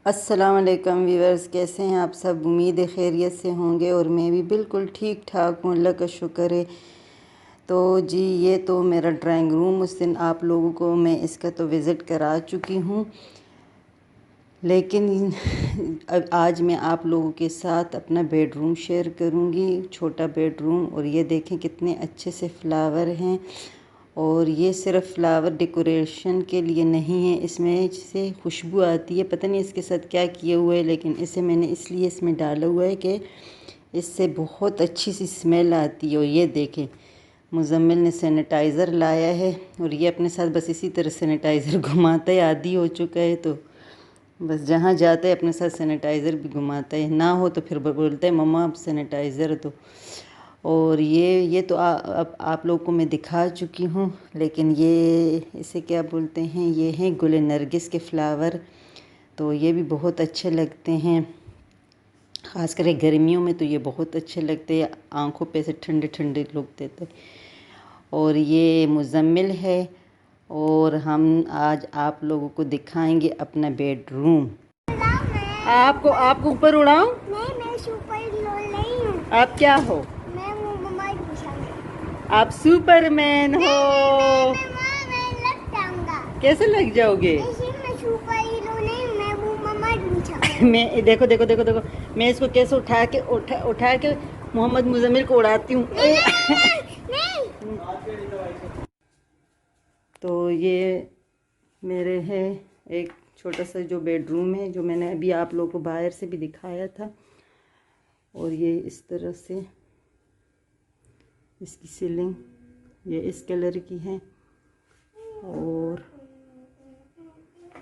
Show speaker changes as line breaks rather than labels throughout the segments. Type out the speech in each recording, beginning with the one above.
अस्सलाम वालेकुम व्यूअर्स, कैसे हैं आप सब। उम्मीद है खैरियत से होंगे और मैं भी बिल्कुल ठीक ठाक हूँ, अल्लाह का शुक्र है। तो जी ये तो मेरा ड्राइंग रूम, उस दिन आप लोगों को मैं इसका तो विज़िट करा चुकी हूँ, लेकिन अब आज मैं आप लोगों के साथ अपना बेडरूम शेयर करूँगी, छोटा बेडरूम। और ये देखें कितने अच्छे से फ्लावर हैं, और ये सिर्फ फ्लावर डेकोरेशन के लिए नहीं है, इसमें से खुशबू आती है। पता नहीं इसके साथ क्या किए हुए है, लेकिन इसे मैंने इसलिए इसमें डाला हुआ है कि इससे बहुत अच्छी सी स्मेल आती है। और ये देखें मुज़म्मिल ने सैनिटाइज़र लाया है, और ये अपने साथ बस इसी तरह सैनिटाइज़र घुमाता है, आदी हो चुका है। तो बस जहाँ जाता है अपने साथ सैनिटाइज़र भी घुमाता है, ना हो तो फिर बोलता है मम्मा अब सैनिटाइज़र दो। और ये तो अब आप लोगों को मैं दिखा चुकी हूँ, लेकिन ये इसे क्या बोलते हैं, ये हैं गुल नरगिस के फ्लावर। तो ये भी बहुत अच्छे लगते हैं, ख़ास करके गर्मियों में तो ये बहुत अच्छे लगते हैं, आँखों पे से ठंडे ठंडे लुक देते। और ये मुज़म्मिल है, और हम आज आप लोगों को दिखाएंगे अपना बेडरूम। आपको आपको ऊपर उड़ाऊं?
नहीं, मैं सुपर हीरो नहीं हूँ।
आप क्या हो?
मैं मम्मा
आप सुपरमैन हो।
मैं लग जाऊंगा।
कैसे लग जाओगे?
मैं सुपर हीरो नहीं हूँ, मैं वो मम्मा दूँगा।
मैं देखो देखो देखो देखो, मैं इसको कैसे उठा के मोहम्मद मुज़म्मिल को उड़ाती हूँ। तो ये मेरे है एक छोटा सा जो बेडरूम है, जो मैंने अभी आप लोगों को बाहर से भी दिखाया था। और ये इस तरह से इसकी सीलिंग ये इस कलर की है, और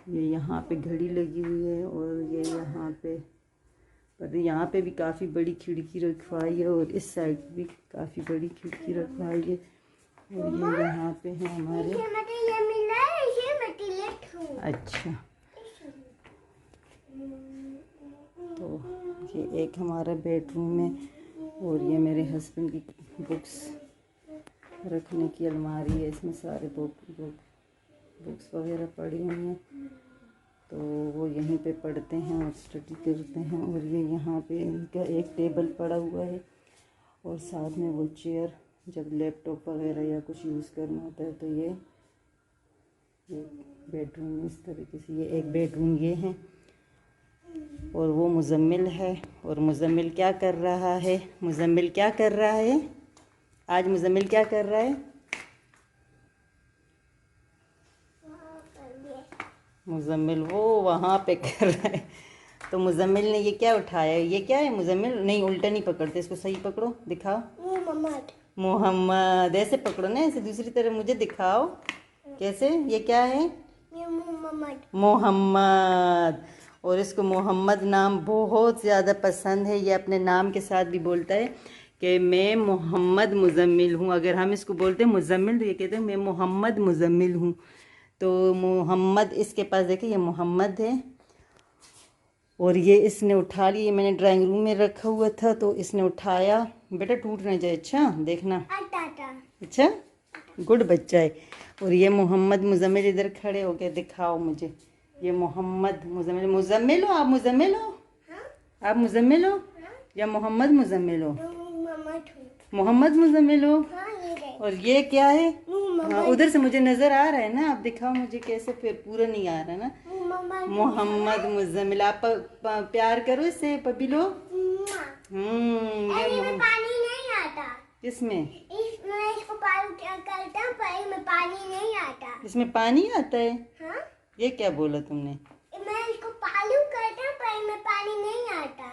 ये यहाँ पे घड़ी लगी हुई है, और ये यहाँ पे, पर यहाँ पे भी काफ़ी बड़ी खिड़की रखवाई है, और इस साइड भी काफ़ी बड़ी खिड़की रखवाई है। और ये यहाँ पे है हमारे, अच्छा, तो ये एक हमारा बेडरूम है। और ये मेरे हस्बैंड की बुक्स रखने की अलमारी है, इसमें सारे बुक्स वगैरह पड़ी हुई हैं, तो वो यहीं पे पढ़ते हैं और स्टडी करते हैं। और ये यहाँ पे इनका एक टेबल पड़ा हुआ है, और साथ में वो चेयर, जब लैपटॉप वगैरह या कुछ यूज़ करना होता है। तो ये बेडरूम इस तरीके से, ये एक बेडरूम ये है। और वो मुज़म्मिल है, और मुज़म्मिल क्या कर रहा है, मुज़म्मिल क्या कर रहा है आज, मुज़म्मिल क्या कर रहा है? मुज़म्मिल वो वहाँ पे कर रहा है। तो मुज़म्मिल ने ये क्या उठाया है, ये क्या है मुज़म्मिल? नहीं, उल्टा नहीं पकड़ते इसको, सही पकड़ो, दिखाओ। मोहम्मद ऐसे पकड़ो ना, ऐसे दूसरी तरफ मुझे दिखाओ कैसे। ये क्या है? मोहम्मद। और इसको मोहम्मद नाम बहुत ज़्यादा पसंद है, ये अपने नाम के साथ भी बोलता है कि मैं मोहम्मद मुज़म्मिल हूँ। अगर हम इसको बोलते हैं मुज़म्मिल, तो ये कहते हैं मैं मोहम्मद मुज़म्मिल हूँ। तो मोहम्मद इसके पास देखे, ये मोहम्मद है। और ये इसने उठा लिया, मैंने ड्राइंग रूम में रखा हुआ था, तो इसने उठाया। बेटा टूट ना जाए, अच्छा देखना, अच्छा गुड बच्चा है। और ये मोहम्मद मुज़म्मिल इधर खड़े हो गए, दिखाओ मुझे। ये मोहम्मद मुज़म्मिल, मुज़म्मिल हो आप? मुज़म्मिल हो आप? मुज़म्मिल हो या मोहम्मद मुज़म्मिल हो? मोहम्मद मुज़म्मिल हो। और ये क्या है? हाँ, उधर से मुझे नज़र आ रहा है ना, आप दिखाओ मुझे कैसे, फिर पूरा नहीं आ रहा ना। मोहम्मद मुज़म्मिल, आप प्यार करो इससे पपी लो।
पानी नहीं आता
इसमें,
इसको करता हूँ, पर में पानी नहीं आता।
इसमें पानी आता है?
हाँ?
ये क्या बोला तुमने?
मैं इसको पालू करता हूँ, पर में पानी नहीं आता।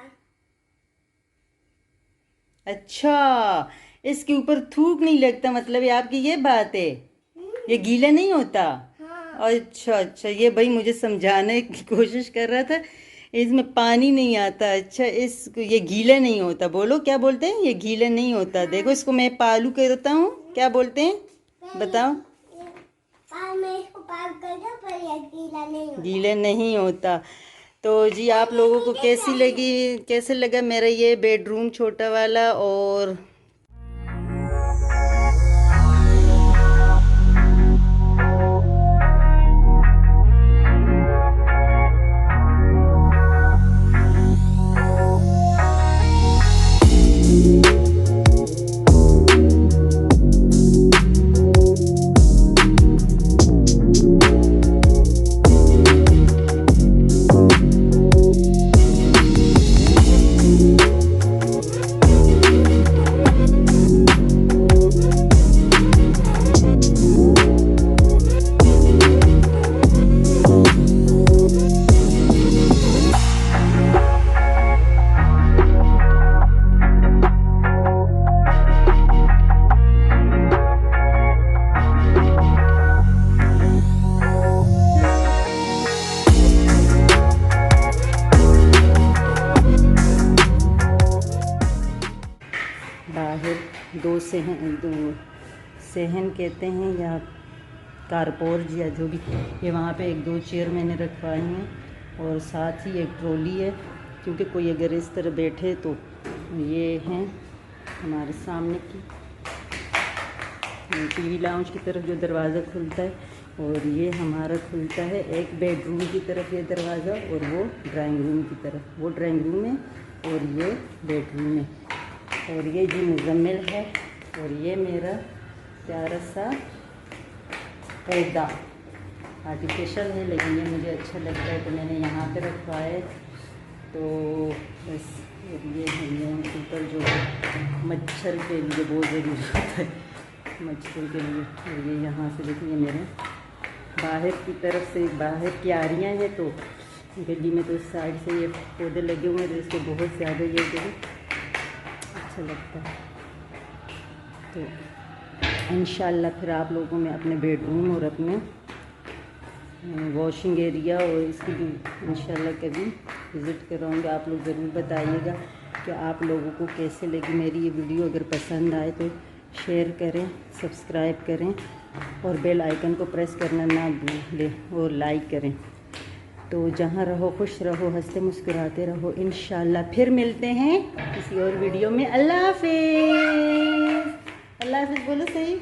अच्छा, इसके ऊपर थूक नहीं लगता, मतलब ये आपकी ये बात है, ये गीला नहीं होता?
हाँ।
अच्छा अच्छा, ये भाई मुझे समझाने की कोशिश कर रहा था, इसमें पानी नहीं आता। अच्छा, इसको ये गीला नहीं होता, बोलो क्या बोलते हैं, ये गीला नहीं होता। देखो इसको मैं पालू करता हूँ, क्या बोलते हैं बताओ?
मैं इसको पालू करता हूँ, पर ये
गीला नहीं होता। तो जी आप लोगों को कैसे लगा मेरा ये बेडरूम छोटा वाला? और बाहर दो सहन कहते हैं या कारपोर्च या जो भी, ये वहाँ पे एक दो चेयर मैंने रखवाई हैं और साथ ही एक ट्रॉली है, क्योंकि कोई अगर इस तरह बैठे तो ये हैं हमारे सामने की टीवी लाउंज की तरफ जो दरवाज़ा खुलता है, और ये हमारा खुलता है एक बेडरूम की तरफ ये दरवाज़ा, और वो ड्राइंग रूम की तरफ, वो ड्राइंग रूम है और ये बेडरूम है। और ये जी मुजम्मिल है, और ये मेरा प्यारा सा पौधा आर्टिफिशियल है, लेकिन ये मुझे अच्छा लगता है तो मैंने यहाँ पे रखवाया है। तो बस ये है ऊपर जो मच्छर के लिए बहुत ज़रूरी होता है, मच्छर के लिए। और ये यहाँ से देखिए मेरे बाहर की तरफ से बाहर की आरियाँ हैं, तो गली में तो इस साइड से ये पौधे लगे हुए हैं, तो इसको बहुत ज़्यादा ये जो अच्छा लगता है। तो इंशाल्लाह फिर आप लोगों में अपने बेडरूम और अपने वॉशिंग एरिया और इसकी भी इंशाल्लाह कभी विज़िट कराऊंगा। आप लोग ज़रूर बताइएगा कि आप लोगों को कैसे लगी मेरी ये वीडियो। अगर पसंद आए तो शेयर करें, सब्सक्राइब करें और बेल आइकन को प्रेस करना ना भूलें और लाइक करें। तो जहाँ रहो खुश रहो, हंसते मुस्कुराते रहो। इंशाल्लाह फिर मिलते हैं किसी और वीडियो में। अल्लाह हाफिज़। अल्लाह हाफिज़ बोलो सही।